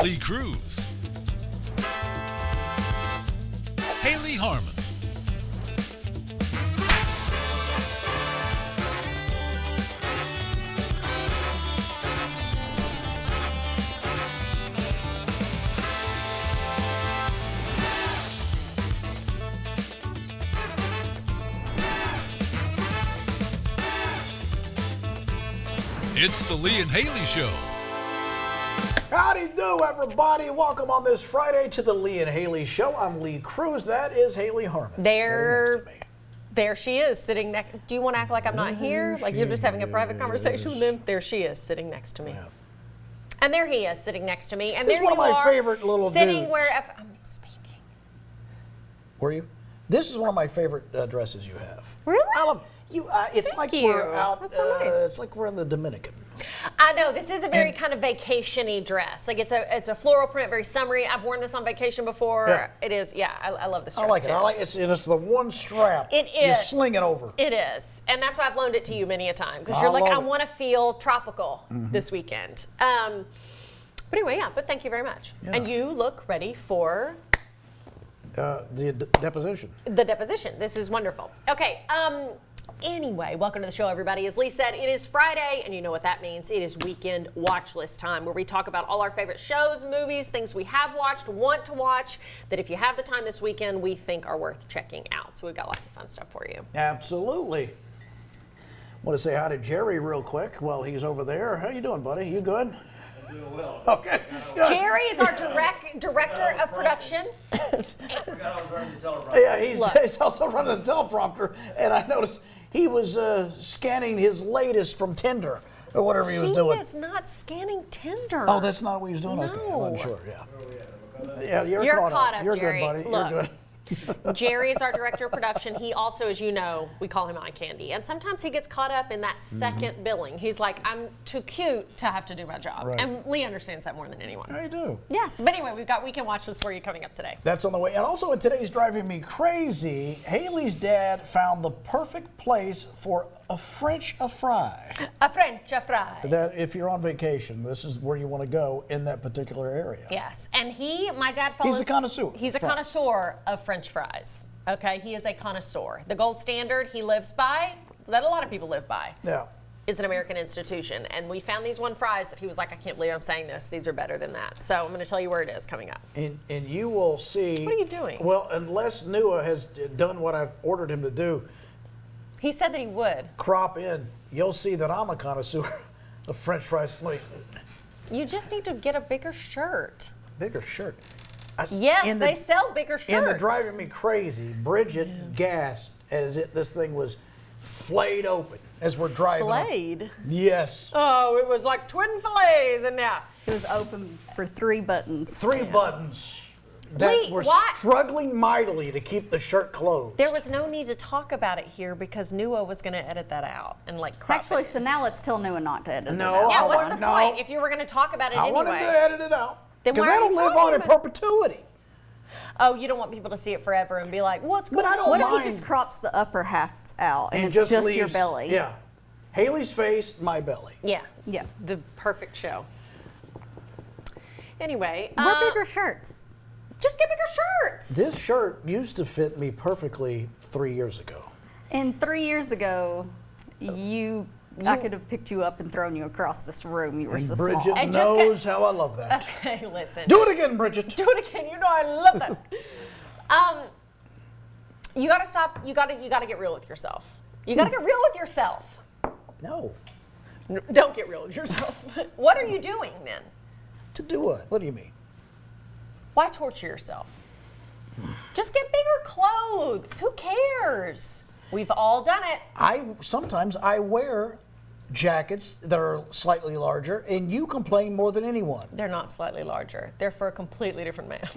Lee Cruz, Hayley Harmon, it's the Lee and Hayley Show. Howdy do, everybody. Welcome on this Friday to the Lee and Hayley Show. I'm Lee Cruz. That is Hayley Harmon. There she is, sitting next. Do you want to act like I'm not here? Like you're just having a private conversation with him? There she is, sitting next to me. Yeah. And there he is, sitting next to me. And This there is one you of my are, favorite little sitting dudes. where I'm speaking. Were you? This is one of my favorite dresses you have. Really? I love you. It's Thank like you. we're out. That's so nice. It's like we're in the Dominican. I know this is a very kind of vacation-y dress. Like it's a floral print, very summery. I've worn this on vacation before. Yeah. It is, yeah. I love this dress I like too. it. I like it. It's the one strap. It You is. sling it over. It is, and that's why I've loaned it to you many a time because I you're like, love I it. want to feel tropical this weekend. But anyway, yeah. But thank you very much. Yeah. And you look ready for The deposition. the deposition. This is wonderful. Okay. Anyway, welcome to the show, everybody. As Lee said, it is Friday, and you know what that means. It is weekend watch list time, where we talk about all our favorite shows, movies, things we have watched, want to watch, that if you have the time this weekend, we think are worth checking out. So we've got lots of fun stuff for you. Absolutely. Want to say hi to Jerry real quick while he's over there. How you doing, buddy? You good? I'm doing well. Okay. Good. Jerry is our director of production. I forgot I was running the teleprompter. Yeah, Look. he's also running the teleprompter, and I noticed he was scanning his latest from Tinder or whatever he was doing. He is not scanning Tinder. Oh, that's not what he was doing? Okay, I No. wasn't sure, yeah. Yeah, you're caught up, You're Jerry. good, buddy. Look. You're good. Jerry is our director of production. He also, as you know, we call him eye candy. And sometimes he gets caught up in that second billing. He's like, I'm too cute to have to do my job. Right. And Lee understands that more than anyone. I do. Yes, but anyway, we've got Weekend Watch List for you coming up today. That's on the way. And also in today's Driving Me Crazy, Haley's dad found the perfect place for a French fry. A French fry. That if you're on vacation, this is where you want to go in that particular area. Yes, and my dad follows. He's a connoisseur. He's a connoisseur of French fries. Okay, he is a connoisseur. The gold standard he lives by, that a lot of people live by, Yeah. is an American institution. And we found these one fries that he was like, I can't believe I'm saying this. These are better than that. So I'm going to tell you where it is coming up. And you will see. What are you doing? Well, unless Nua has done what I've ordered him to do, He said that he would. crop in, you'll see that I'm a connoisseur of French fries. Wait, You just need to get a bigger shirt. bigger shirt. Yes, they sell bigger shirts. In the Driving Me Crazy, Bridget gasped as this thing was flayed open as we're driving. up. Flayed. Yes. Oh, it was like twin fillets in there. It was open for 3 buttons. Three buttons that Wait, were what? struggling mightily to keep the shirt closed. There was no need to talk about it here because Nua was going to edit that out and like crop Actually, it. so now let's tell Nua not to edit No, it out. Yeah, I what's want- the no. point if you were going to talk about it I anyway? wanted to edit it out. Then Because why are that'll you live talking on in about perpetuity. Oh, you don't want people to see it forever and be like, what's going But I on? don't What mind. if he just crops the upper half out and, it's just just your leaves- belly? Yeah. Haley's face, my belly. Yeah, Yeah. the perfect show. Anyway, Wear bigger shirts. just get bigger shirts. This shirt used to fit me perfectly 3 years ago. And 3 years ago, I could have picked you up and thrown you across this room. You were And so Bridget small. And just knows how I love that. Okay, listen. Do it again, Bridget. Do it again. You know I love that. You got to stop. You got to get real with yourself. You got to get real with yourself. No. Don't get real with yourself. What are you doing then? To do what? What do you mean? Why torture yourself? Just get bigger clothes. Who cares? We've all done it. Sometimes I wear jackets that are slightly larger, and you complain more than anyone. They're not slightly larger. They're for a completely different man.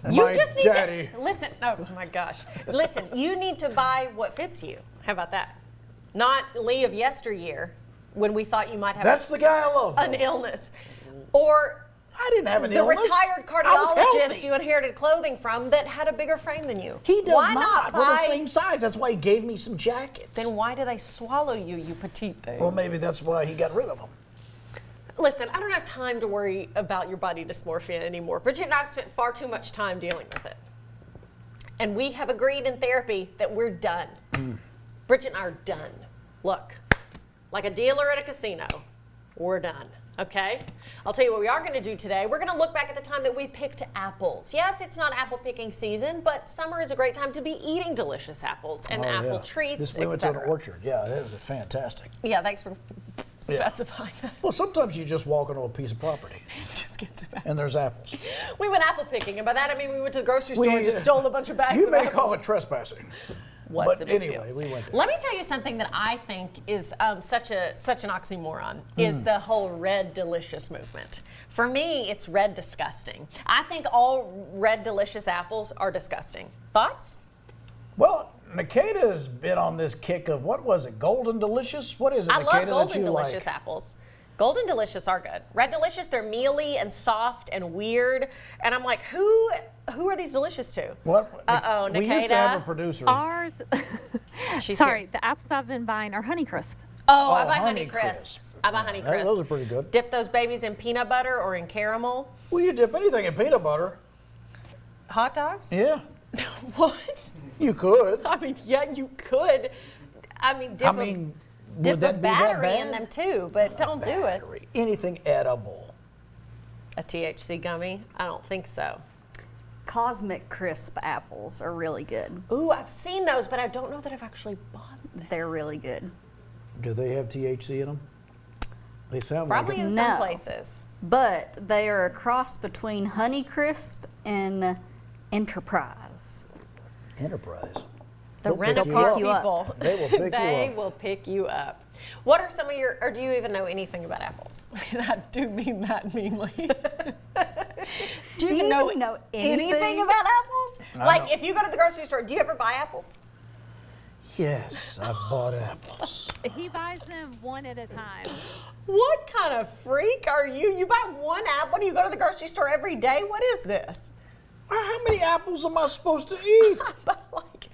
My daddy. to listen. Oh my gosh. Listen, you need to buy what fits you. How about that? Not Lee of yesteryear, when we thought you might have That's the guy I love. an though. illness, or I didn't have an the illness. retired I was cardiologist healthy. you inherited clothing from that had a bigger frame than you. He does Why not. buy? We're the same size. That's why he gave me some jackets. Then why do they swallow you, you petite thing? Well, maybe that's why he got rid of them. Listen, I don't have time to worry about your body dysmorphia anymore. Bridget and I have spent far too much time dealing with it. And we have agreed in therapy that we're done. Bridget and I are done. Look, like a dealer at a casino, we're done. Okay? I'll tell you what we are going to do today. We're going to look back at the time that we picked apples. Yes, it's not apple picking season, but summer is a great time to be eating delicious apples and apple treats, We went to an etc. orchard. Yeah, it was fantastic. Yeah, thanks for specifying that. Well, sometimes you just walk onto a piece of property It just gets bad. and there's apples. We went apple picking, and by that I mean we went to the grocery store and just stole a bunch of bags You of may apples. call it trespassing. What's the But big anyway, deal? we went there. Let me tell you something that I think is such an oxymoron, is the whole red delicious movement. For me, it's red disgusting. I think all red delicious apples are disgusting. Thoughts? Well, Nicetta's been on this kick of, what was it, Golden Delicious? What is it, I love Nicetta, that golden you delicious like? apples. Golden delicious are good. Red delicious, they're mealy and soft and weird. And I'm like, who are these delicious to? What? Uh-oh, We used to have a Nicetta. producer. Ours, She's sorry, here. the apples I've been buying are Honeycrisp. Oh, I buy Honey Honeycrisp. Crisp. I buy Honeycrisp. Those are pretty good. Dip those babies in peanut butter or in caramel. Well, you dip anything in peanut butter. Hot dogs? Yeah, What? you could. I mean, yeah, you could. I mean, dip, I mean, dip would that a be that battery bad? in them too, but don't do it. Battery. Anything edible. A THC gummy? I don't think so. Cosmic Crisp apples are really good. Ooh, I've seen those, but I don't know that I've actually bought them. They're really good. Do they have THC in them? They sound Probably like it. in No. some places. But they are a cross between Honeycrisp and Enterprise. Enterprise. The They'll pick rent-a-car you up. people. They will pick you They up. will pick you up. What are some of your, or do you even know anything about apples? And I do mean that meanly. Do you even know anything about apples? I Like, know. if you go to the grocery store, do you ever buy apples? Yes, I've bought apples. He buys them one at a time. What kind of freak are you? You buy one apple and you go to the grocery store every day? What is this? How many apples am I supposed to eat? I buy like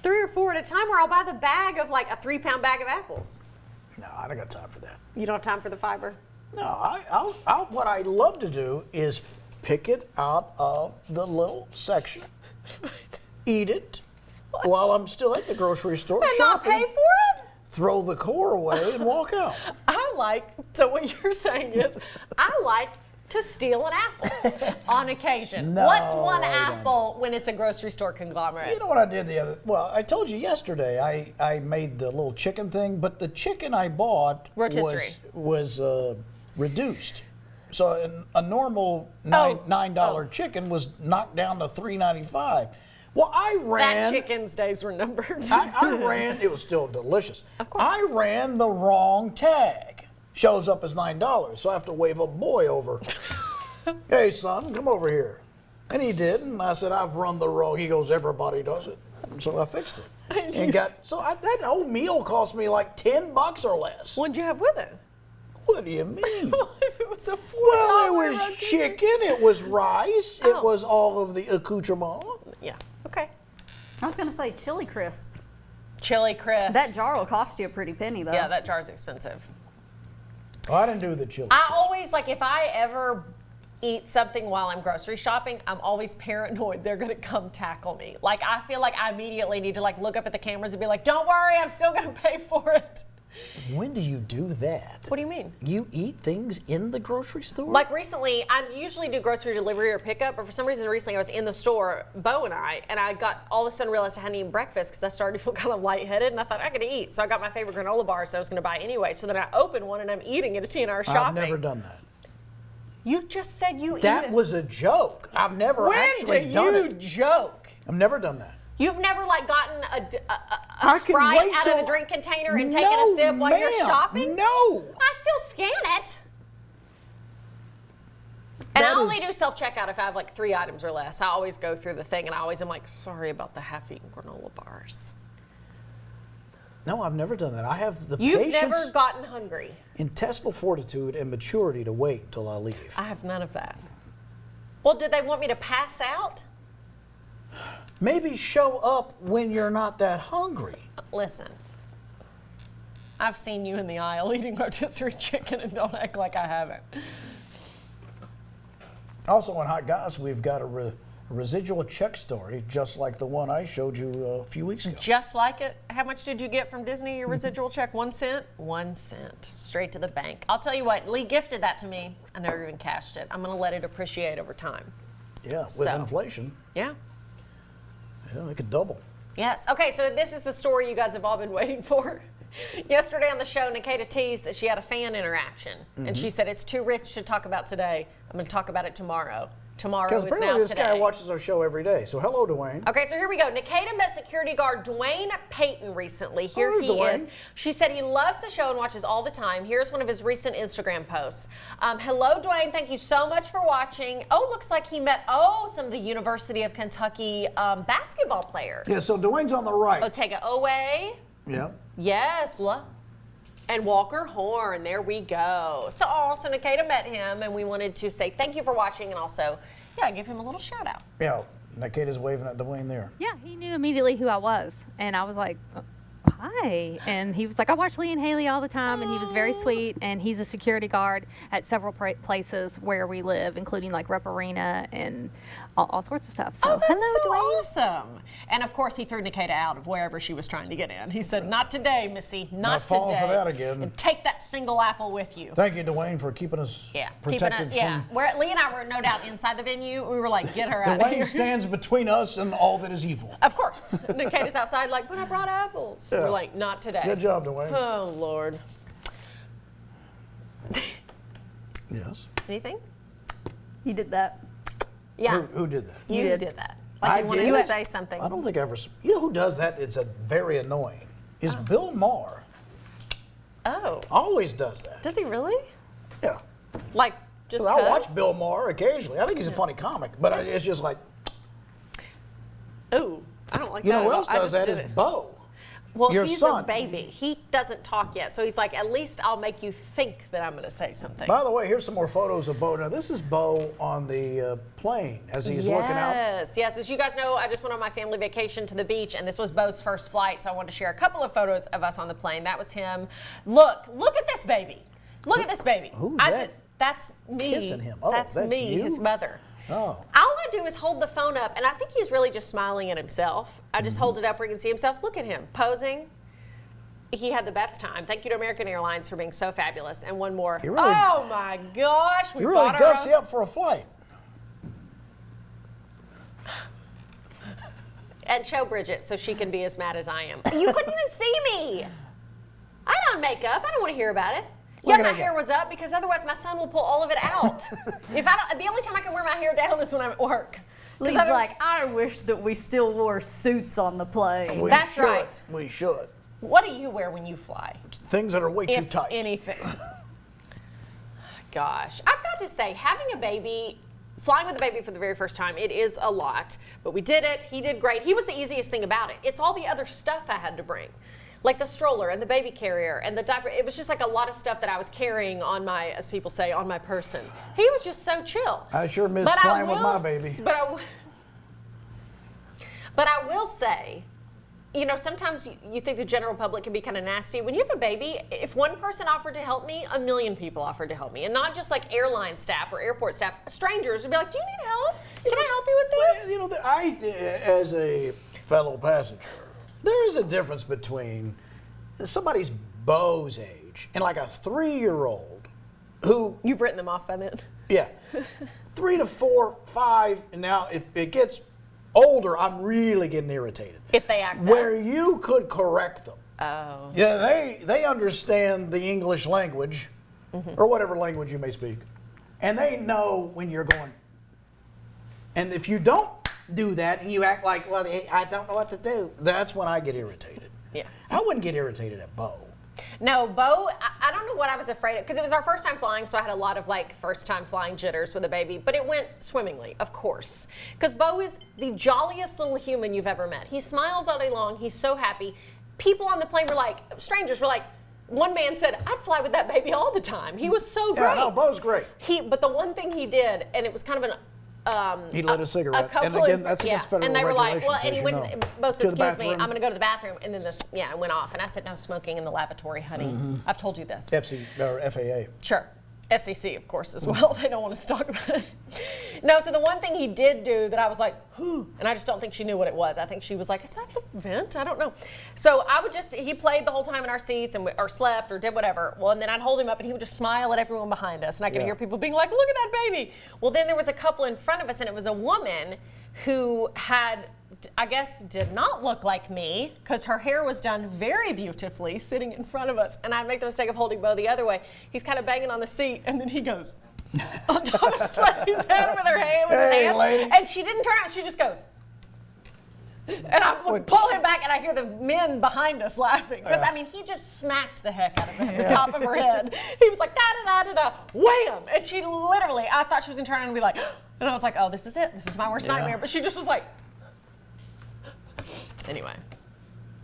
3 or 4 at a time, or I'll buy the bag of like a 3-pound bag of apples. No, I don't got time for that. You don't have time for the fiber? No, what I love to do is pick it out of the little section, eat it while I'm still at the grocery store And not shopping, pay for it? throw the core away and walk out. So what you're saying is, I like to steal an apple on occasion. No, What's one I don't. apple when it's a grocery store conglomerate? You know what I did I told you yesterday I made the little chicken thing, but the chicken I bought Rotisserie. was reduced. So a normal Oh. $9 chicken was knocked down to $3.95. Well, I ran. That chicken's days were numbered. I ran. It was still delicious. Of course. I ran the wrong tag. Shows up as $9, so I have to wave a boy over. Hey, son, come over here. And he did, and I said, I've run the wrong. He goes, everybody does it. And so I fixed it. That whole meal cost me like $10 or less. What'd you have with it? What do you mean? If it was a $4 Well, it was rotisserie. chicken, it was rice, Oh. it was all of the accoutrement. Yeah. Okay. I was going to say Chili Crisp. Chili crisp. That jar will cost you a pretty penny, though. Yeah, that jar's expensive. Oh, I didn't do the chili. I always, like, if I ever eat something while I'm grocery shopping, I'm always paranoid they're gonna come tackle me. Like, I feel like I immediately need to like look up at the cameras and be like, don't worry, I'm still gonna pay for it. When do you do that? What do you mean? You eat things in the grocery store? Like recently, I usually do grocery delivery or pickup, but for some reason recently I was in the store, Bo and I got all of a sudden realized I hadn't eaten breakfast because I started to feel kind of lightheaded and I thought I could eat. So I got my favorite granola bars that I was gonna buy anyway. So then I opened one and I'm eating it at TNR shopping. I've never done that. You just said you eat That it. was a joke. I've never When actually do done you it. joke? I've never done that. You've never like gotten a I can Sprite wait out of till- the drink container and No, taken a sip while you're ma'am. shopping? No. I still scan it. And That I only is- do self-checkout if I have like 3 items or less. I always go through the thing and I always am like, sorry about the half-eaten granola bars. No, I've never done that. I have the You've patience, never gotten hungry. intestinal fortitude, and maturity to wait until I leave. I have none of that. Well, did they want me to pass out? Maybe show up when you're not that hungry. Listen, I've seen you in the aisle eating rotisserie chicken, and don't act like I haven't. Also on Hot Goss, we've got a residual check story, just like the one I showed you a few weeks ago. Just like it. How much did you get from Disney, your residual check? 1 cent? 1 cent. Straight to the bank. I'll tell you what, Lee gifted that to me. I never even cashed it. I'm going to let it appreciate over time. Yeah, with inflation. Yeah. Yeah, it could double. Yes. Okay, so this is the story you guys have all been waiting for. Yesterday on the show, Nikita teased that she had a fan interaction. And she said, it's too rich to talk about today. I'm going to talk about it tomorrow. Tomorrow is Because now apparently this today. guy watches our show every day. So hello, Dwayne. Okay, so here we go. Nikita met security guard Dwayne Payton recently. Here Oh, he Dwayne. is. She said he loves the show and watches all the time. Here's one of his recent Instagram posts. Hello, Dwayne. Thank you so much for watching. Oh, looks like he met, some of the University of Kentucky basketball players. Yeah, so Dwayne's on the right. Otega Owe. Yeah. Yes, and Walker Horn. There we go. So Nikita met him, and we wanted to say thank you for watching, and also, give him a little shout out. Yeah, Nikita's waving at Dwayne there. Yeah, he knew immediately who I was. And I was like, hi. And he was like, I watch Lee and Hayley all the time. And he was very sweet. And he's a security guard at several places where we live, including like Rupp Arena and all sorts of stuff. So, That's hello, so Dwayne. awesome. And of course, he threw Nikita out of wherever she was trying to get in. He said, not today, Missy, not falling today. for that again. And take that single apple with you. Thank you, Dwayne, for keeping us protected from... Where Lee and I were no doubt inside the venue. We were like, get her out of Dwayne here. stands between us and all that is evil. Of course. Nikita's outside like, but I brought apples. Yeah. We're like, not today. Good job, Dwayne. Oh, Lord. Yes. Anything? You did that. Yeah. Who did that? You You did that. I Like you wanted did? to say something. I don't think I ever... You know who does that? It's a very annoying. Is Bill Maher. Oh. Always does that. Does he really? Yeah. Like, just I 'cause? watch Bill Maher occasionally. I think he's a funny comic, but it's just like... Ooh, I don't like You that know at who all. else I does just that did is it. Bo. Well, your he's son. a baby. He doesn't talk yet, so he's like, at least I'll make you think that I'm going to say something. By the way, here's some more photos of Bo. Now, this is Bo on the plane as he's looking out. Yes. As you guys know, I just went on my family vacation to the beach, and this was Bo's first flight, so I wanted to share a couple of photos of us on the plane. That was him. Look at this baby. Look at this baby. Who's that? That's me. Kissing him. Oh, that's me, you? his mother. Oh. All I do is hold the phone up, and I think he's really just smiling at himself. I just hold it up where he can see himself. Look at him, posing. He had the best time. Thank you to American Airlines for being so fabulous. And one more. You really- Oh my gosh. We You really bought our gussy own- up for a flight. And show Bridget so she can be as mad as I am. You couldn't even see me. I don't make up. I don't want to hear about it. Look Yeah, at my that hair guy. was up because otherwise my son will pull all of it out. The only time I can wear my hair down is when I'm at work. 'Cause Lee's like, I wish that we still wore suits on the plane. We That's should. right. We should. What do you wear when you fly? Things that are way too If tight. anything. Gosh, I've got to say, having a baby, flying with a baby for the very first time, it is a lot. But we did it. He did great. He was the easiest thing about it. It's all the other stuff I had to bring. Like the stroller and the baby carrier and the diaper. It was just like a lot of stuff that I was carrying on my, as people say, on my person. He was just so chill. I sure miss But flying with my baby. But I will say, you know, sometimes you think the general public can be kind of nasty. When you have a baby, if one person offered to help me, a million people offered to help me. And not just like airline staff or airport staff. Strangers would be like, do you need help? Can I help you with this? You know, as a fellow passenger, there is a difference between somebody's Bo's age and like a 3-year-old who, You've written them off by then. yeah, 3 to 4, 5, and now if it gets older, I'm really getting irritated. If they act Where up. you could correct them. Oh. Yeah, they understand the English language, or whatever language you may speak, and they know when you're going. And if you don't do that and you act like, well, I don't know what to do, that's when I get irritated. Yeah. I wouldn't get irritated at Bo. No, Bo, I don't know what I was afraid of, because it was our first time flying, so I had a lot of like first time flying jitters with a baby, but it went swimmingly, of course. Because Bo is the jolliest little human you've ever met. He smiles all day long, he's so happy. People on the plane were like, strangers were like, one man said, I'd fly with that baby all the time. He was so great. Yeah, no, Bo's great. But the one thing he did, and it was kind of He lit a cigarette. couple And again, of- that's against federal and they were like, well, regulations, and he as went, you know. both To the excuse me, bathroom. I'm going to go to the bathroom, and then this, it went off, and I said, no smoking in the lavatory, honey. I've told you this. FC or FAA. Sure. FCC, of course, as well. They don't want us to talk about it. No, so the one thing he did do that I was like, and I just don't think she knew what it was. I think she was like, is that the vent? I don't know. So I would just, he played the whole time in our seats or slept or did whatever. Well, and then I'd hold him up and he would just smile at everyone behind us. And I could hear people being like, look at that baby. Well, then there was a couple in front of us and it was a woman who had, I guess, did not look like me because her hair was done very beautifully sitting in front of us. And I make the mistake of holding Bo the other way. He's kind of banging on the seat and then he goes on top of his head with her hand, with his hand. Lady. And she didn't turn around, she just goes. And I would pull him back and I hear the men behind us laughing. Because, I mean, he just smacked the heck out of the top of her head. He was like, da-da-da-da-da, wham! And she literally, I thought she was going to turn around and be like, and I was like, oh, this is it. This is my worst nightmare. But she just was like, anyway.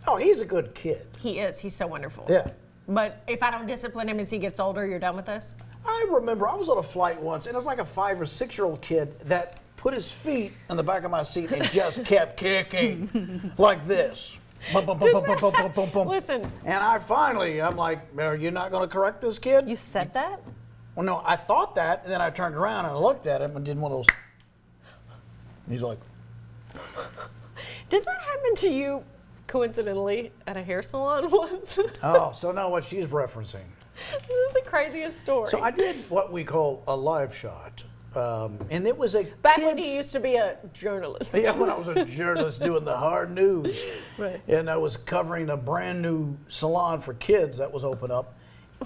Oh, he's a good kid. He is. He's so wonderful. Yeah. But if I don't discipline him as he gets older, you're done with this? I remember I was on a flight once, and it was like a 5 or 6 year old kid that put his feet in the back of my seat and just kept kicking like this. Bum, bum, bum, bum, bum, bum, bum, bum, bum. Listen. And I'm like, are you not going to correct this kid? You said that? Well, no, I thought that, and then I turned around and I looked at him and did one of those. He's like, Did that happen to you coincidentally at a hair salon once? oh, so now what she's referencing. This is the craziest story. So I did what we call a live shot. And it was a Back when kid's- he used to be a journalist. Yeah, when I was a journalist doing the hard news. Right. And I was covering a brand new salon for kids that was open up.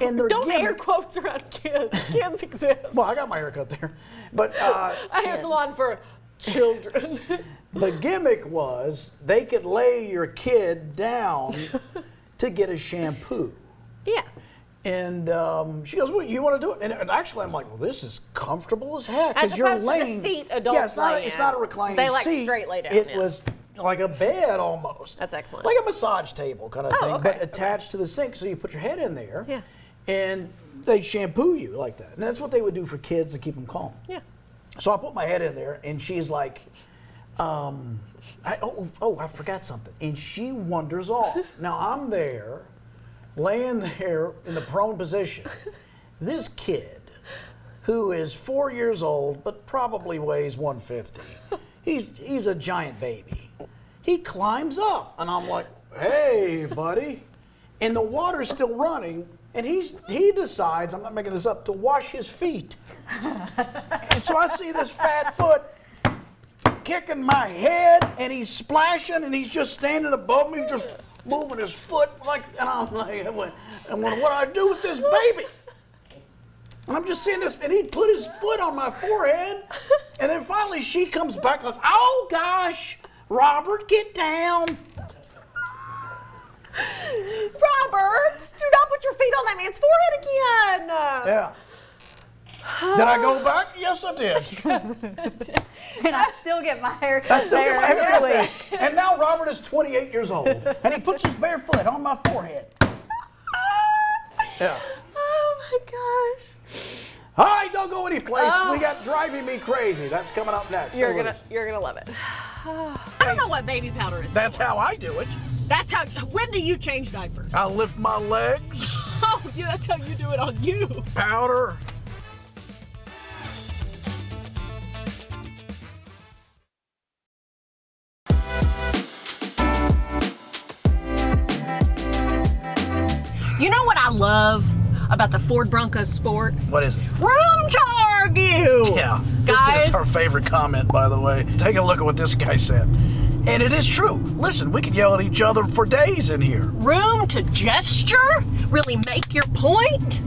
And they're Don't giving- air quotes around kids. Kids exist. Well, I got my hair cut there. But a hair salon for children. the gimmick was they could lay your kid down to get a shampoo. Yeah. And she goes, well, you want to do it? And actually, I'm like, well, this is comfortable as heck. As 'cause you're opposed to the laying, seat adults yeah, lay it's in. not a reclining They like seat. straight lay down, It yeah. was like a bed almost. That's excellent. Like a massage table kind of thing, okay, but attached to the sink. So you put your head in there. Yeah. And they shampoo you like that. And that's what they would do for kids to keep them calm. Yeah. So I put my head in there, and she's like, I forgot something. And she wanders off. Now I'm there, laying there in the prone position. This kid, who is 4 years old, but probably weighs 150, he's a giant baby. He climbs up, and I'm like, hey, buddy. And the water's still running, and he decides, I'm not making this up, to wash his feet. And so I see this fat foot kicking my head, and he's splashing, and he's just standing above me, just moving his foot like, and I'm like, what do I do with this baby? And I'm just seeing this, and he put his foot on my forehead, and then finally she comes back and goes, oh gosh, Robert, get down. Robert, do not put your feet on that man's forehead again. Yeah. Did I go back? Yes, I did. And I still get my hair I cut still get there my hair every cut week. there. And now Robert is 28 years old, and he puts his bare foot on my forehead. Yeah. Oh my gosh. All right, don't go anyplace. We got Driving Me Crazy. That's coming up next. You're Stay with gonna us. love it. I don't know what baby powder is. That's how I do it. That's how. When do you change diapers? I lift my legs, Oh, yeah, that's how you do it on you. powder. You know what I love about the Ford Bronco Sport? What is it? Room to argue. Yeah. Guys. This is our favorite comment, by the way. Take a look at what this guy said. And it is true. Listen, we could yell at each other for days in here. Room to gesture? Really make your point?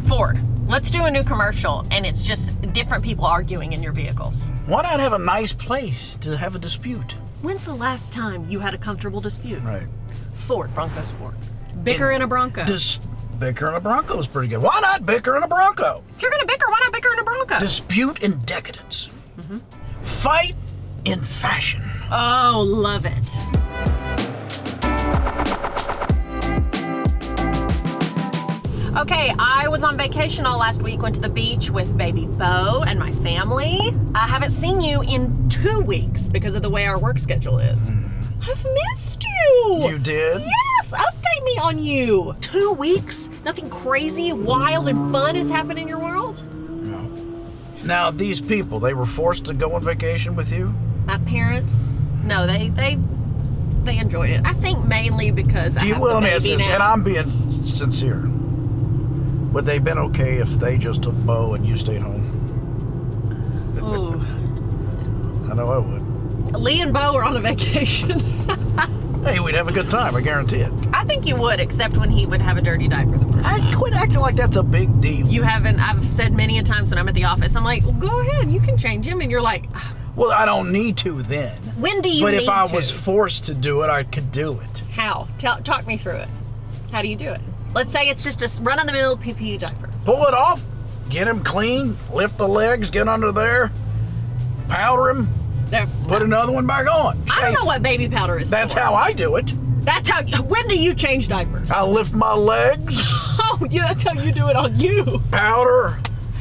Ford, let's do a new commercial, and it's just different people arguing in your vehicles. Why not have a nice place to have a dispute? When's the last time you had a comfortable dispute? Right. Ford Bronco Sport. Bicker in a Bronco. Bicker in a Bronco is pretty good. Why not bicker in a Bronco? If you're gonna bicker, why not bicker in a Bronco? Dispute in decadence. Fight in fashion. Oh, love it. Okay, I was on vacation all last week, went to the beach with baby Bo and my family. I haven't seen you in 2 weeks because of the way our work schedule is. I've missed you. You did? Yes, update me on you. 2 weeks? Nothing crazy, wild, and fun has happened in your world? No. Now, these people, they were forced to go on vacation with you? My parents, no, they enjoyed it. I think mainly because I have Let the me ask baby this, now. and I'm being sincere. Would they have been okay if they just took Bo and you stayed home? Ooh. I know I would. Lee and Bo were on a vacation. Hey, we'd have a good time, I guarantee it. I think you would, except when he would have a dirty diaper the first time. Quit acting like that's a big deal. You haven't, I've said many a times when I'm at the office, I'm like, well, go ahead, you can change him. And you're like, Well, I don't need to then. when do you But need if I to? was forced to do it, I could do it. How? Talk me through it. How do you do it? Let's say it's just a run-of-the-mill PPE diaper. Pull it off, get him clean, lift the legs, get under there, powder him, There. put another one back on. I don't Safe. know what baby powder is That's for. how I do it. That's how. When do you change diapers? I lift my legs, Oh, yeah, that's how you do it on you. powder,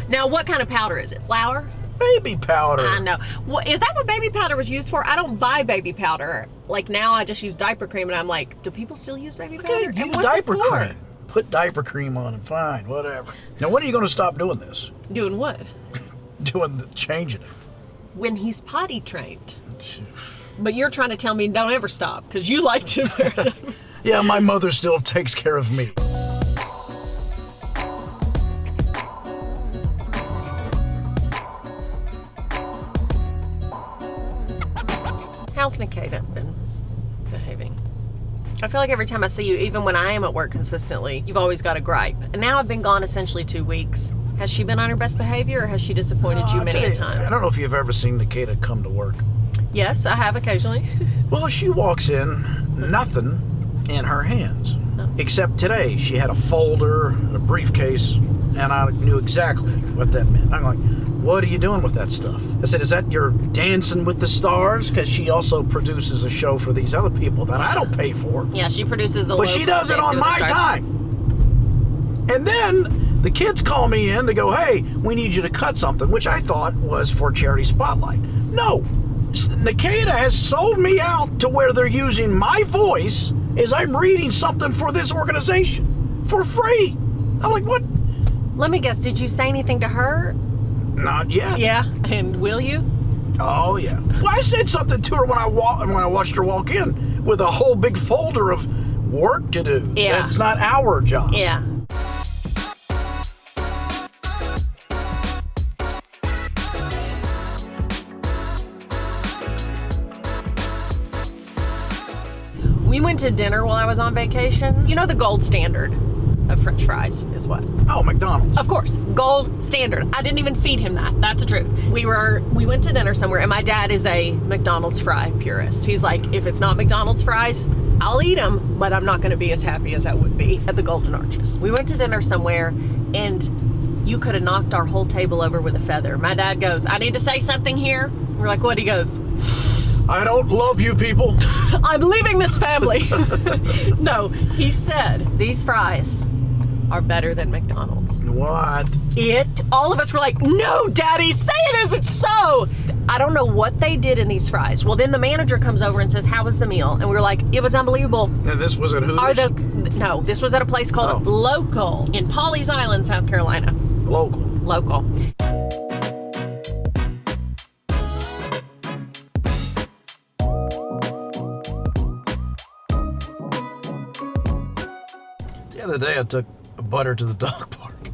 Now, what kind of powder is it? Flour? baby powder. I know. Well, is that what baby powder was used for? I don't buy baby powder. Like now, I just use diaper cream, and I'm like, do people still use baby powder? Okay, And use what's it diaper for? cream. Put diaper cream on him, fine, whatever. Now, when are you going to stop doing this? Doing what? Changing it. When he's potty trained. But you're trying to tell me don't ever stop because you like to wear diapers. Yeah, my mother still takes care of me. How's Nikita been behaving? I feel like every time I see you, even when I am at work consistently, you've always got a gripe. And now I've been gone essentially 2 weeks. Has she been on her best behavior or has she disappointed you I'll many tell a you, time? I don't know if you've ever seen Nikita come to work. Yes, I have occasionally. Well, she walks in, nothing in her hands. Except today, she had a folder and a briefcase, and I knew exactly what that meant. I'm like, what are you doing with that stuff? I said, is that your Dancing with the Stars? Because she also produces a show for these other people that I don't pay for. Yeah, she produces the But she does it on Dancing with my the Stars. time. And then the kids call me in to go, hey, we need you to cut something, which I thought was for Charity Spotlight. No. Nikita has sold me out to where they're using my voice as I'm reading something for this organization for free. I'm like, what? Let me guess, did you say anything to her? Not yet. Yeah, and will you? Oh, yeah. Well, I said something to her when I watched her walk in with a whole big folder of work to do. Yeah. It's not our job. Yeah. We went to dinner while I was on vacation. You know the gold standard of French fries is what? Oh, McDonald's. Of course, gold standard. I didn't even feed him that. That's the truth. We went to dinner somewhere, and my dad is a McDonald's fry purist. He's like, if it's not McDonald's fries, I'll eat them, but I'm not going to be as happy as I would be at the Golden Arches. We went to dinner somewhere, and you could have knocked our whole table over with a feather. My dad goes, I need to say something here. We're like, what? He goes, I don't love you people. I'm leaving this family. No, he said, these fries are better than McDonald's. What? All of us were like, no, Daddy, say it as it's so. I don't know what they did in these fries. Well, then the manager comes over and says, how was the meal? And we were like, it was unbelievable. And this was at Hooters? No, this was at a place called Local in Pawleys Island, South Carolina. Local. The other day I took Butter to the dog park,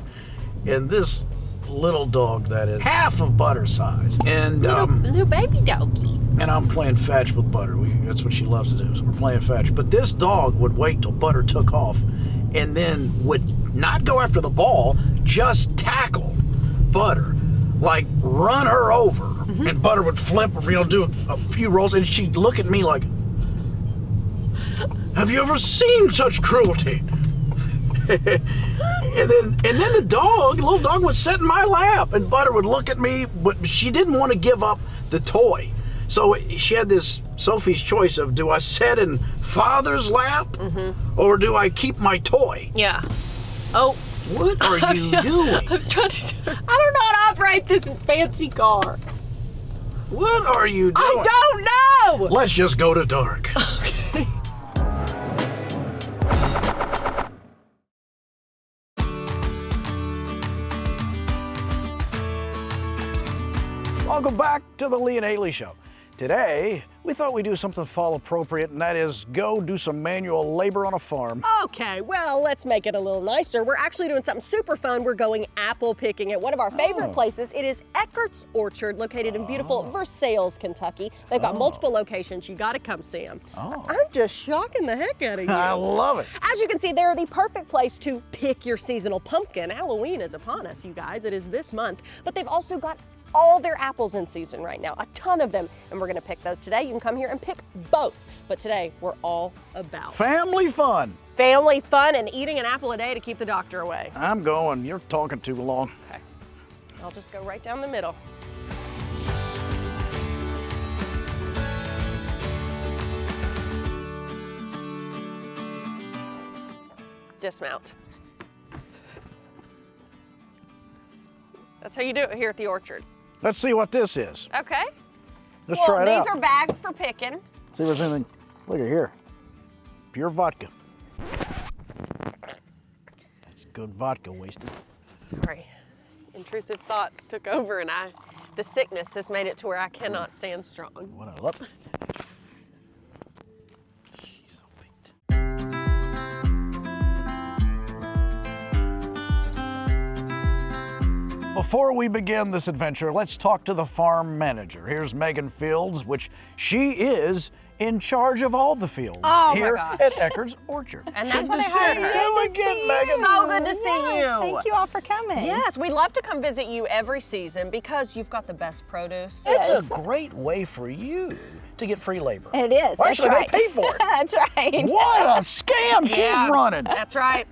and this little dog that is half of Butter size, and Little baby doggy. and I'm playing fetch with Butter. That's what she loves to do. So we're playing fetch. But this dog would wait till Butter took off, and then would not go after the ball, just tackle Butter, like run her over, and Butter would flip, do a few rolls, and she'd look at me like, "Have you ever seen such cruelty?" and then the little dog would sit in my lap, and Butter would look at me, but she didn't want to give up the toy. So she had this Sophie's choice of, do I sit in Father's lap or do I keep my toy? Yeah. Oh, What are you doing? I was trying to. I don't know how to operate this fancy car. What are you doing? I don't know. Let's just go to dark. Welcome back to the Lee and Hayley Show. Today, we thought we'd do something fall appropriate, and that is go do some manual labor on a farm. Okay, well, let's make it a little nicer. We're actually doing something super fun. We're going apple picking at one of our favorite places. It is Eckert's Orchard, located in beautiful Versailles, Kentucky. They've got multiple locations. You got to come see them. I'm just shocking the heck out of you. I love it. As you can see, they're the perfect place to pick your seasonal pumpkin. Halloween is upon us, you guys. It is this month. But they've also got all their apples in season right now, a ton of them, and we're gonna pick those today. You can come here and pick both, but today we're all about Family fun. family fun and eating an apple a day to keep the doctor away. I'm going. You're talking too long. Okay, I'll just go right down the middle. Dismount. That's how you do it here at the orchard. Let's see what this is. Okay. Let's Well, try it out. these are bags for picking. See if there's anything. Look at here. Pure vodka. That's good vodka wasted. Sorry. Intrusive thoughts took over and the sickness has made it to where I cannot stand strong. What I love. Jeez, oh, feet. Before we begin this adventure, let's talk to the farm manager. Here's Megan Fields, which she is in charge of all the fields here at Eckert's Orchard. And that's Good what to they see heard. you again, Megan. So good to see you. Thank you all for coming. Yes, we love to come visit you every season because you've got the best produce. It's a great way for you to get free labor. It is. Well, That's actually, right. they pay for it. That's right. What a scam she's running. That's right.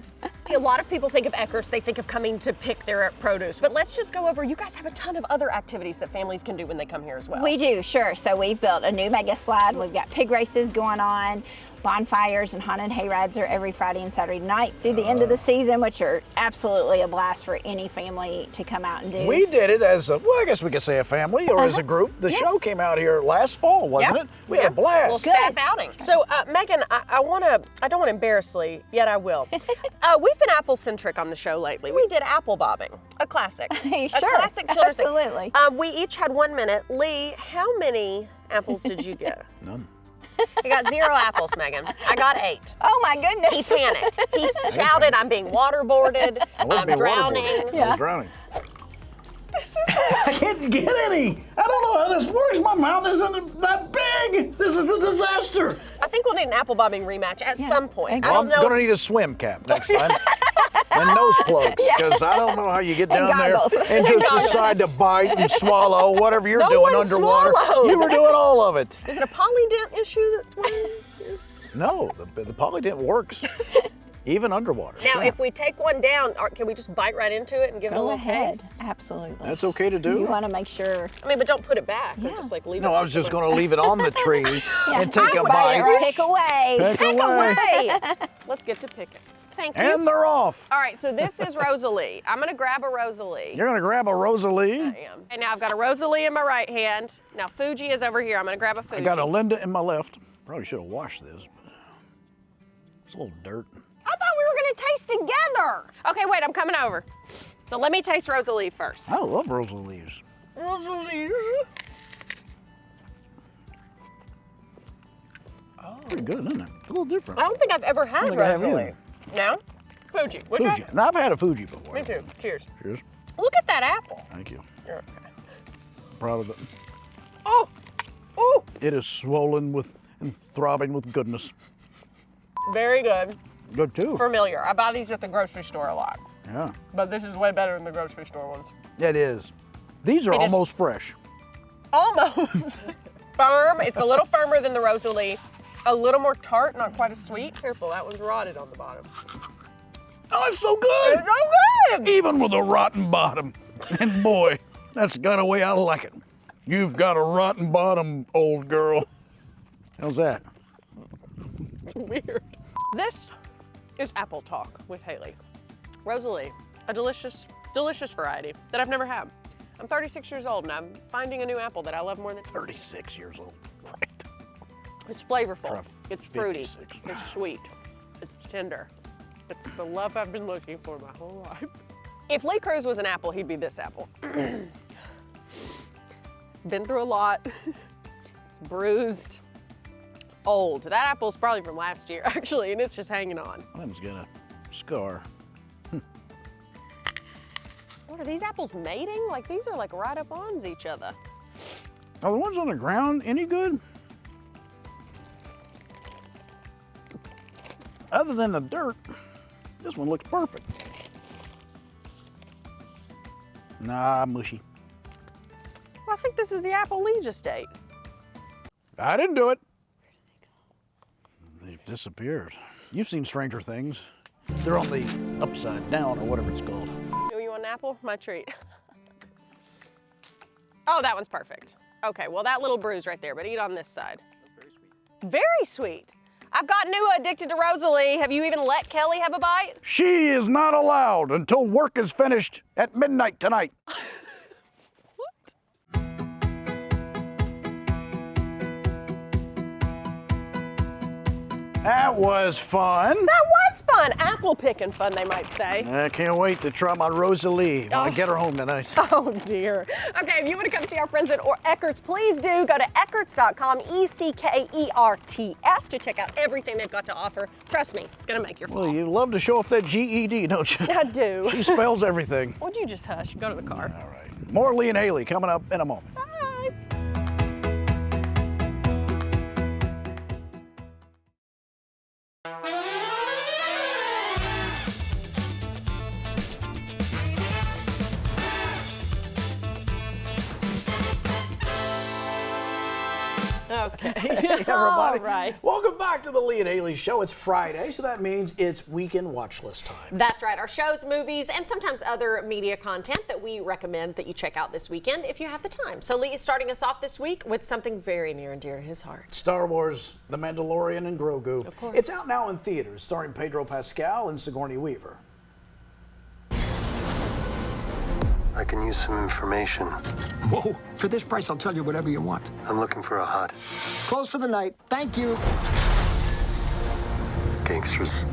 A lot of people think of Eckert's, they think of coming to pick their produce. But let's just go over, you guys have a ton of other activities that families can do when they come here as well. We do, sure. So we've built a new mega slide. We've got pig races going on. Bonfires and haunted hayrides are every Friday and Saturday night through the end of the season, which are absolutely a blast for any family to come out and do. We did it as a, well, I guess we could say a family or as a group. The show came out here last fall, wasn't it? We had a blast. Well, staff outing. So, Megan, I don't want to embarrass Lee, yet I will. We've been apple-centric on the show lately. We did apple bobbing, a classic. Hey, A sure. classic children's thing. Absolutely. We each had 1 minute. Lee, how many apples did you get? None. I got 0 apples, Megan. I got 8. Oh my goodness. He panicked. He shouted, I'm being waterboarded. I'm drowning. I was drowning. I can't get any. I don't know how this works. My mouth isn't that big. This is a disaster. I think we'll need an apple bobbing rematch at some point. I Well, don't I'm know. gonna need a swim cap next time. And nose plugs, because I don't know how you get down there goggles. and just decide to bite and swallow whatever you're No doing one underwater. swallowed. You were doing all of it. Is it a polydent issue that's worrying you? No, the polydent works, even underwater. Now, if we take one down, can we just bite right into it and give it a Go little ahead. taste? Absolutely. That's okay to You do. want to make sure. I mean, but don't put it back. Or just like leave it. No, I was just going to leave it on the tree and take a That's bite. right. Pick away. Pick away. Hey, let's get to picking. Thank you. And they're off. All right, so this is Rosalie. I'm gonna grab a Rosalie. You're going to grab a Rosalie. I am. And now I've got a Rosalie in my right hand. Now Fuji is over here. I'm gonna grab a Fuji. I got a Linda in my left. Probably should have washed this. It's a little dirt. I thought we were gonna taste together. Okay, wait, I'm coming over. So let me taste Rosalie first. I love Rosalies. Rosalie. Pretty good, isn't it? It's a little different. I don't think I've ever had think I have Rosalie. either. No? Fuji. Which Fuji. one? Now, I've had a Fuji before. Me too. Cheers. Cheers. Look at that apple. Thank you. You're okay. Proud of it. Oh, oh, It is swollen with and throbbing with goodness. very good. Good too. Familiar. I buy these at the grocery store a lot, Yeah, but this is way better than the grocery store ones. it is. These are It is- almost fresh. Almost firm. It's a little firmer than the Rosalie. A little more tart, not quite as sweet. Careful, that one's rotted on the bottom. Oh, it's so good. It's so good. Even with a rotten bottom. And boy, that's the kind of way I like it. You've got a rotten bottom, old girl. How's that? It's weird. This is Apple Talk with Hayley. Rosalie, a delicious variety that I've never had. I'm 36 years old and I'm finding a new apple that I love more than 36 years old. Right. It's flavorful. Try It's fruity. 56. It's sweet. It's tender. It's the love I've been looking for my whole life. If Lee Cruz was an apple, he'd be this apple. It's been through a lot. It's bruised. Old. That apple's probably from last year, actually, and it's just hanging on. Mine's got a scar. What are these apples mating? Like these are like right up on each other. Are the ones on the ground any good? Other than the dirt, this one looks perfect. Nah, mushy. Well, I think this is the apple Lee just ate. I didn't do it. They've disappeared. You've seen Stranger Things. They're on the upside down or whatever it's called. Do you want an apple? My treat. Oh, that one's perfect. Okay, well that little bruise right there, but eat on this side. That's very sweet. Very sweet. I've got new addicted to Rosalie. Have you even let Kelly have a bite? She is not allowed until work is finished at midnight tonight. That was fun. That was fun. Apple picking fun, they might say. I can't wait to try my Rosalie when I get her home tonight. Oh dear. Okay, if you want to come see our friends at Eckert's, please do go to eckerts.com, ECKERTS, to check out everything they've got to offer. Trust me, it's going to make your fall. Well, you love to show off that GED, don't you? I do. She spells everything. Would you just hush? Go to the car. All right. More Lee and Hayley coming up in a moment. Bye. Okay. Hey, everybody. All right. Welcome back to the Lee and Hayley Show. It's Friday, so that means it's weekend watch list time. That's right. Our shows, movies, and sometimes other media content that we recommend that you check out this weekend if you have the time. So Lee is starting us off this week with something very near and dear to his heart. Star Wars, The Mandalorian, and Grogu. Of course. It's out now in theaters, starring Pedro Pascal and Sigourney Weaver. I can use some information. Whoa, for this price, I'll tell you whatever you want. I'm looking for a hut. Close for the night. Thank you. Gangsters,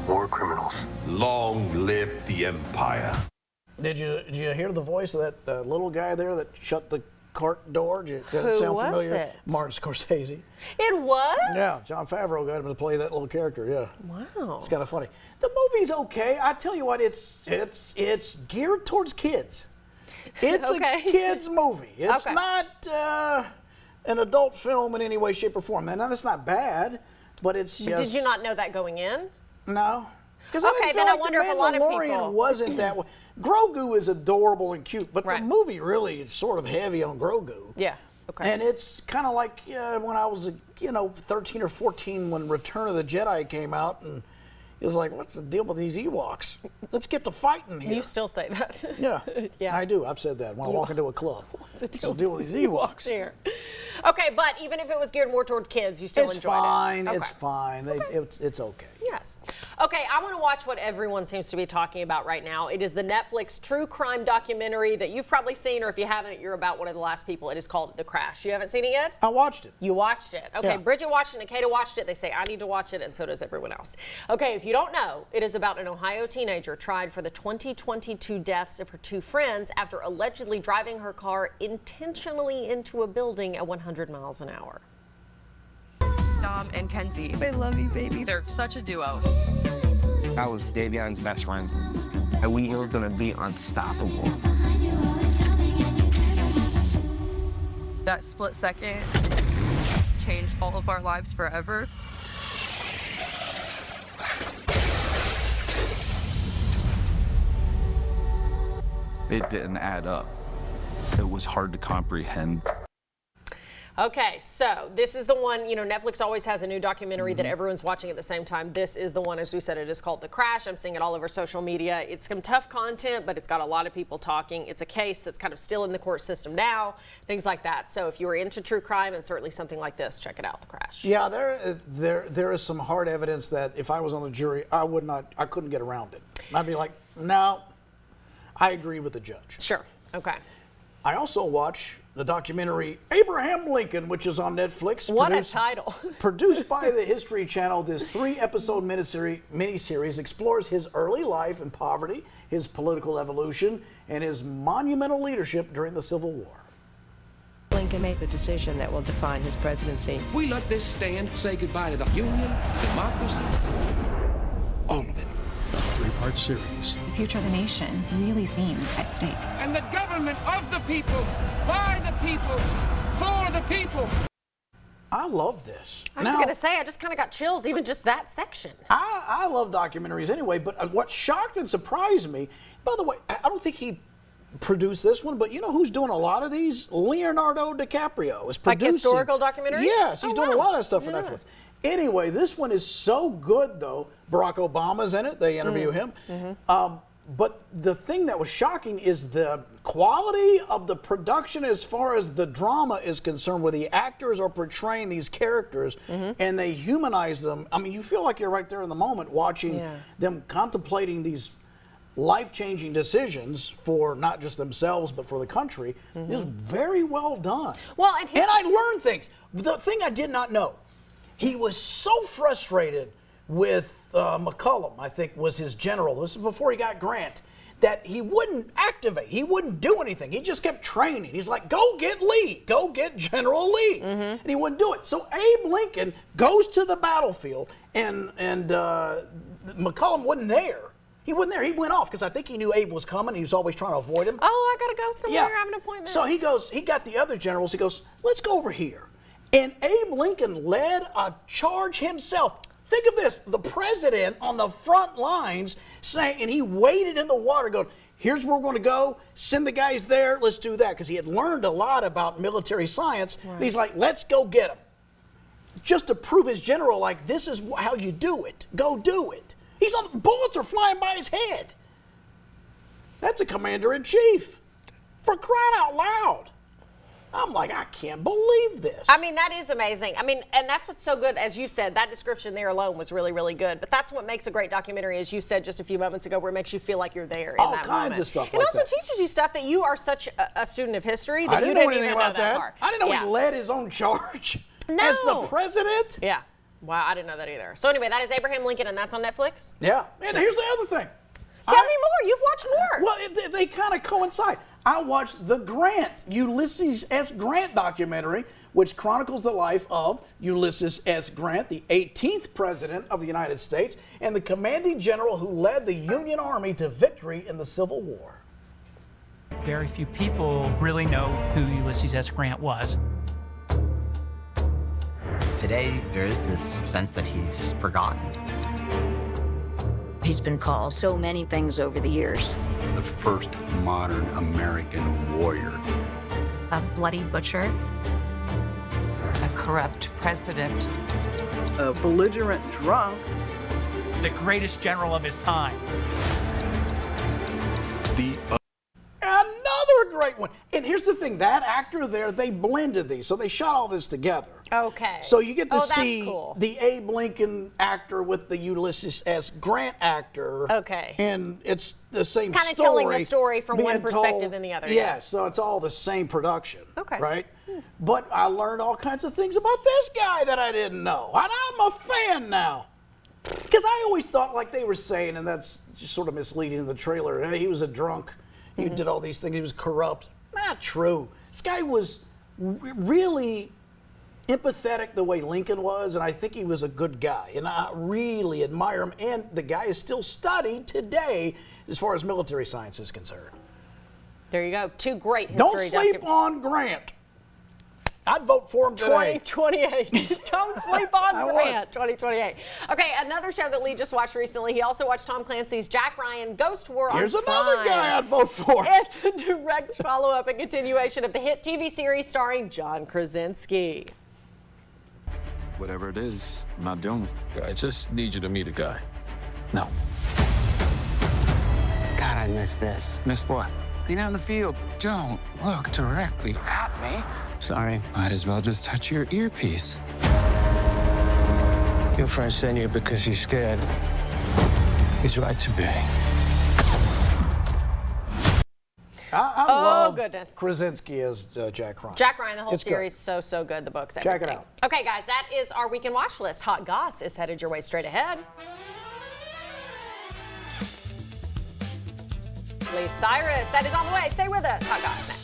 war criminals. Long live the Empire. Did you hear the voice of that little guy there that shut the cart door? Did it sound was familiar? it? Martin Scorsese. It was? Yeah, Jon Favreau got him to play that little character, yeah. Wow. It's kind of funny. The movie's okay. I tell you what, it's geared towards kids. It's Okay. a kids movie. It's Okay. not an adult film in any way, shape, or form. And that's not bad, but it's just... Did you not know that going in? No. Because Okay, I didn't feel then I like wonder the if a lot of Mandalorian people- wasn't that way. Grogu is adorable and cute, but Right. the movie really is sort of heavy on Grogu. Yeah. Okay. And it's kind of like when I was, 13 or 14 when Return of the Jedi came out, and it was like, what's the deal with these Ewoks? Let's get to fighting here. You still say that. Yeah, Yeah. I do. I've said that when I walk into a club. What's the What's the deal with these Ewoks? Here. Okay, but even if it was geared more toward kids, you still It's enjoyed fine. it. It's fine. It's okay. Yes. Okay, I want to watch what everyone seems to be talking about right now. It is the Netflix true crime documentary that you've probably seen, or if you haven't, you're about one of the last people. It is called The Crash. You haven't seen it yet? I watched it. You watched it. Okay, Yeah. Bridget watched it, Nikita watched it. They say I need to watch it, and so does everyone else. Okay, if you don't know, it is about an Ohio teenager tried for the 2022 deaths of her two friends after allegedly driving her car intentionally into a building at 100 miles an hour. Dom and Kenzie. I love you, baby. They're such a duo. I was Davion's best friend. And we were gonna be unstoppable. That split second changed all of our lives forever. It didn't add up. It was hard to comprehend. Okay, so this is the one, Netflix always has a new documentary that everyone's watching at the same time. This is the one, as we said, it is called The Crash. I'm seeing it all over social media. It's some tough content, but it's got a lot of people talking. It's a case that's kind of still in the court system now, things like that. So if you were into true crime and certainly something like this, check it out, The Crash. Yeah, there is some hard evidence that if I was on the jury, I couldn't get around it. I'd be like, no, I agree with the judge. Sure. Okay. I also watch the documentary Abraham Lincoln, which is on Netflix. What a title. Produced by the History Channel, this 3-episode miniseries explores his early life in poverty, his political evolution, and his monumental leadership during the Civil War. Lincoln made the decision that will define his presidency. If we let this stand, say goodbye to the Union, democracy, all of it. A 3-part series. The future of the nation really seemed at stake. And the government of the people, by the people, for the people. I love this. I was going to say, I just kind of got chills, even just that section. I love documentaries anyway, but what shocked and surprised me, by the way, I don't think he produced this one, but you know who's doing a lot of these? Leonardo DiCaprio is producing. Like historical documentaries? Yes, he's doing a lot of stuff for Yeah. Netflix. Anyway, this one is so good, though. Barack Obama's in it. They interview him. But the thing that was shocking is the quality of the production as far as the drama is concerned, where the actors are portraying these characters and they humanize them. I mean, you feel like you're right there in the moment watching them contemplating these life-changing decisions for not just themselves but for the country. It was very well done. Well, and I learned things. The thing I did not know, he was so frustrated with McCullum, I think was his general. This is before he got Grant, that he wouldn't activate. He wouldn't do anything. He just kept training. He's like, go get Lee. Go get General Lee. And he wouldn't do it. So Abe Lincoln goes to the battlefield, and McCullum wasn't there. He wasn't there. He went off because I think he knew Abe was coming. He was always trying to avoid him. Oh, I got to go somewhere. I have an appointment. So he goes, he got the other generals. He goes, let's go over here. And Abe Lincoln led a charge himself. Think of this, the president on the front lines saying, and he waded in the water going, here's where we're going to go, send the guys there, let's do that. Because he had learned a lot about military science. And he's like, let's go get them. Just to prove his general, like, this is how you do it. Go do it. He's on, bullets are flying by his head. That's a commander-in-chief. For crying out loud. I'm like, I can't believe this. I mean, that is amazing. I mean, and that's what's so good, as you said, that description there alone was really, really good. But that's what makes a great documentary, as you said just a few moments ago, where it makes you feel like you're there in All that kinds moment. of stuff It like also that. teaches you stuff that you are such a student of history that I didn't you know didn't anything even know about that. far. I didn't know Yeah. he led his own charge No. as the president. Yeah. Wow, I didn't know that either. So anyway, that is Abraham Lincoln, and that's on Netflix? Yeah. And here's the other thing. Tell me more. You've watched more. Well, they kind of coincide. I watched the Ulysses S. Grant documentary, which chronicles the life of Ulysses S. Grant, the 18th president of the United States, and the commanding general who led the Union Army to victory in the Civil War. Very few people really know who Ulysses S. Grant was. Today, there is this sense that he's forgotten. He's been called so many things over the years. The first modern American warrior. A bloody butcher. A corrupt president. A belligerent drunk. The greatest general of his time. Another great one. And here's the thing, that actor there, they blended these. So they shot all this together. Okay. So you get to that's see cool. the Abe Lincoln actor with the Ulysses S. Grant actor. Okay. And it's the same Kind of story. telling the story from one being perspective told- than the other. Yeah, so it's all the same production. Okay. Right? But I learned all kinds of things about this guy that I didn't know. And I'm a fan now. Because I always thought, like they were saying, and that's just sort of misleading in the trailer, hey, he was a drunk. He did all these things. He was corrupt. Not true. This guy was really empathetic the way Lincoln was, and I think he was a good guy. And I really admire him. And the guy is still studied today as far as military science is concerned. There you go. Two great history Don't sleep on Grant. I'd vote for him today. 2028. Don't sleep on I would. Grant. 2028. Okay, another show that Lee just watched recently. He also watched Tom Clancy's Jack Ryan Ghost War on Here's another Prime. guy I'd vote for. It's a direct follow-up and continuation of the hit TV series starring John Krasinski. Whatever it is, I'm not doing it. I just need you to meet a guy. No. God, I missed this. Missed what? Clean out in the field. Don't look directly at me. Sorry. Might as well just touch your earpiece. Your friend sent you because he's scared. He's right to be. love goodness. Krasinski as Jack Ryan. Jack Ryan, the whole It's series, so good. The books, Check everything. it out. Okay, guys, that is our weekend watch list. Hot Goss is headed your way straight ahead. Lee Cyrus, that is on the way. Stay with us. Hot Goss next.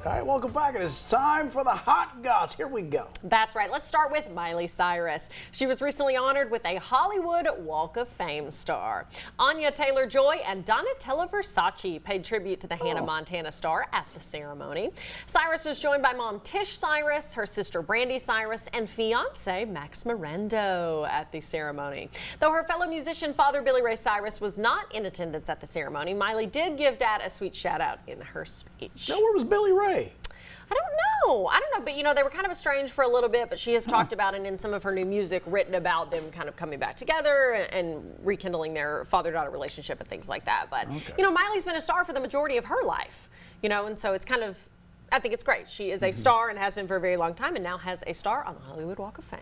All right, welcome back. It is time for the Hot Goss. Here we go. That's right. Let's start with Miley Cyrus. She was recently honored with a Hollywood Walk of Fame star. Anya Taylor-Joy and Donatella Versace paid tribute to the Hannah Montana star at the ceremony. Cyrus was joined by mom Tish Cyrus, her sister Brandy Cyrus, and fiance Max Morendo at the ceremony. Though her fellow musician father Billy Ray Cyrus was not in attendance at the ceremony, Miley did give Dad a sweet shout out in her speech. Now, where was Billy Ray? I don't know, but they were kind of estranged for a little bit, but she has talked about it in some of her new music, written about them kind of coming back together and rekindling their father-daughter relationship and things like that. But, Miley's been a star for the majority of her life, and so it's kind of, I think it's great. She is a star and has been for a very long time and now has a star on the Hollywood Walk of Fame.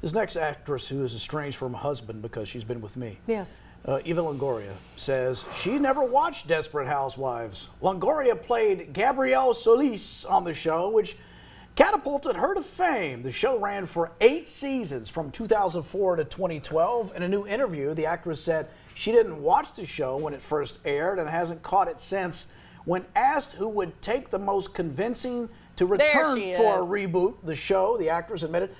This next actress who is estranged from her husband because she's been with me. Yes. Eva Longoria says she never watched Desperate Housewives. Longoria played Gabrielle Solis on the show, which catapulted her to fame. The show ran for 8 seasons from 2004 to 2012. In a new interview, the actress said she didn't watch the show when it first aired and hasn't caught it since. When asked who would take the most convincing to return for a reboot, the show, the actress admitted,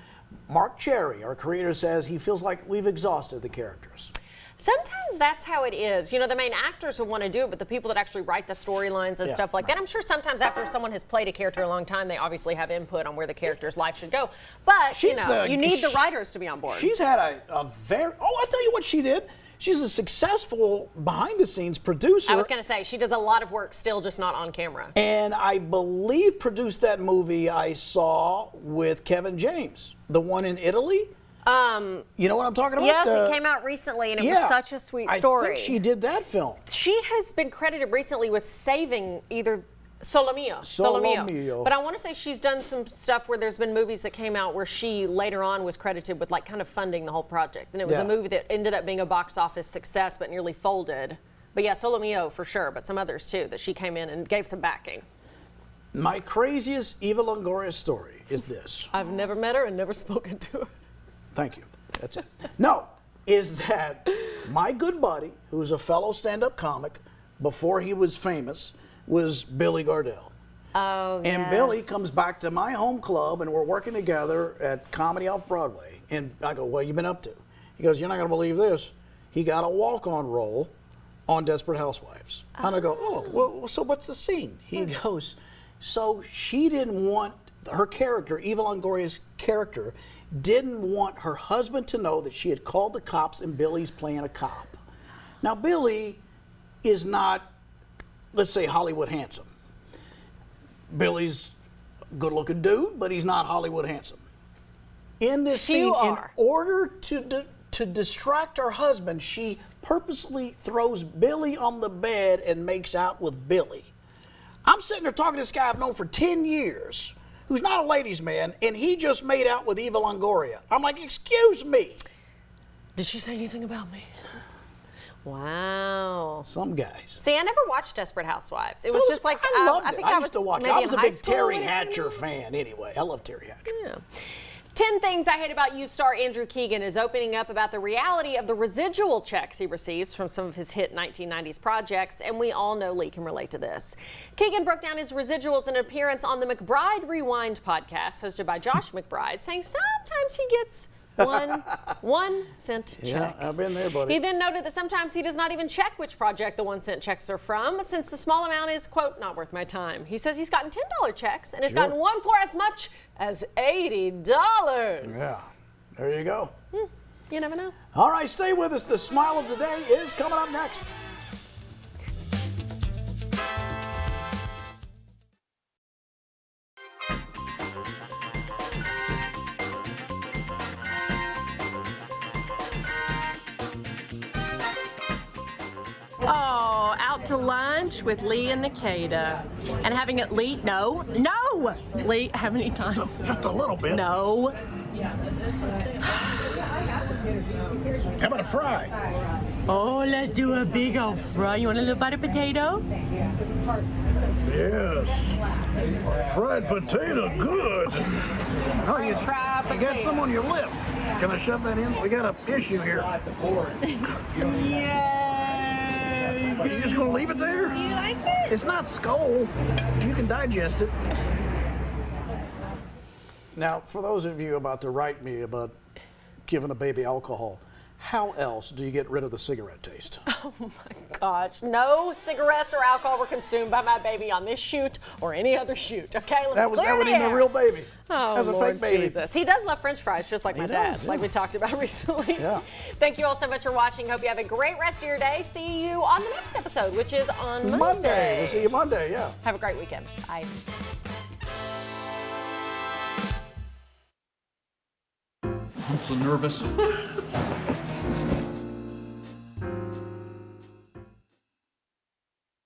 Mark Cherry, our creator, says he feels like we've exhausted the characters. Sometimes that's how it is. The main actors will want to do it, but the people that actually write the storylines and stuff like that, I'm sure sometimes after someone has played a character a long time, they obviously have input on where the character's life should go. But, you need the writers to be on board. She's had a very, I'll tell you what she did. She's a successful behind-the-scenes producer. I was going to say, she does a lot of work still, just not on camera. And I believe produced that movie I saw with Kevin James, the one in Italy. You know what I'm talking about? Yes, it came out recently, and it was such a sweet story. I think she did that film. She has been credited recently with saving either Solomio. But I want to say she's done some stuff where there's been movies that came out where she later on was credited with kind of funding the whole project. And it was a movie that ended up being a box office success but nearly folded. But yeah, Solomio for sure, but some others too that she came in and gave some backing. My craziest Eva Longoria story is this. I've never met her and never spoken to her. Thank you. That's it. No, is that my good buddy, who's a fellow stand-up comic, before he was famous, was Billy Gardell. Oh, and yes. Billy comes back to my home club, and we're working together at Comedy Off Broadway. And I go, what have you been up to? He goes, you're not going to believe this. He got a walk-on role on Desperate Housewives. And I go, oh, well, so what's the scene? He goes, so she didn't want her character, Eva Longoria's character, didn't want her husband to know that she had called the cops and Billy's playing a cop. Now, Billy is not, let's say, Hollywood handsome. Billy's a good-looking dude, but he's not Hollywood handsome. In this scene, in order to distract her husband, she purposely throws Billy on the bed and makes out with Billy. I'm sitting there talking to this guy I've known for 10 years, who's not a ladies' man, and he just made out with Eva Longoria. I'm like, excuse me. Did she say anything about me? Wow. Some guys. See, I never watched Desperate Housewives. It was just like, I loved it. think I used to watch it. I was a big Terry school Hatcher fan anyway. I love Terry Hatcher. Yeah. 10 Things I Hate About You star Andrew Keegan is opening up about the reality of the residual checks he receives from some of his hit 1990s projects, and we all know Lee can relate to this. Keegan broke down his residuals in an appearance on the McBride Rewind podcast hosted by Josh McBride, saying sometimes he gets 1 cent checks. Yeah, I've been there, buddy. He then noted that sometimes he does not even check which project the 1 cent checks are from, since the small amount is, quote, not worth my time. He says he's gotten $10 checks and has gotten one for as much as $80. Yeah, there you go. You never know. All right, stay with us. The smile of the day is coming up next. Oh, out to lunch with Lee and Nikita. And having it Lee, no. Lee, how many times? Just a little bit. No. How about a fry? Oh, let's do a big old fry. You want a little bite of potato? Yes. Fried potato, good. Oh, you got some on your lip. Can I shove that in? We got an issue here. Yay! Are you just going to leave it there? You like it? It's not skull. You can digest it. Now, for those of you about to write me about giving a baby alcohol, how else do you get rid of the cigarette taste? Oh my gosh. No cigarettes or alcohol were consumed by my baby on this shoot or any other shoot. Okay, That wasn't even a real baby. Oh, That was a Lord fake baby. Jesus. He does love French fries just like my dad, does, like yeah. we talked about recently. Yeah. Thank you all so much for watching. Hope you have a great rest of your day. See you on the next episode, which is on Monday. We'll see you Monday, yeah. Have a great weekend. Bye. I'm so nervous.